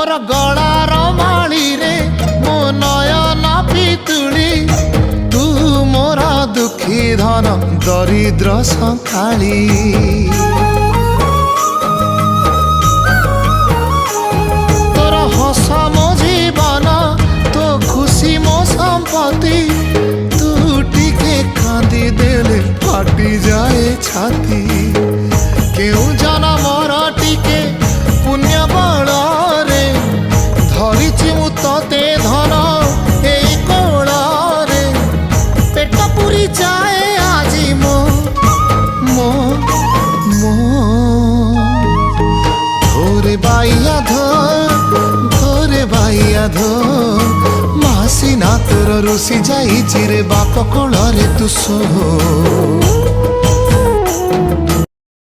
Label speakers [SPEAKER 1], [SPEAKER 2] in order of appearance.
[SPEAKER 1] तोर गलार माली रे मो नयन पितुली तू मोर दुखी धन दरिद्र संकाली तोर हस मो जीवन तो खुशी मो संपत्ति तू टिके कांदी देले फाटी जाए छाती केउ जनमर टिके पुण्य बल रे धरिछि मु तते धन एई कोल रे पेट पुरी जाए आजी मो मो मो धोरे बाइया धोरे बाइया धो मासी ना तोर रुसी जाई चिरे बाप कोल रे तू सो।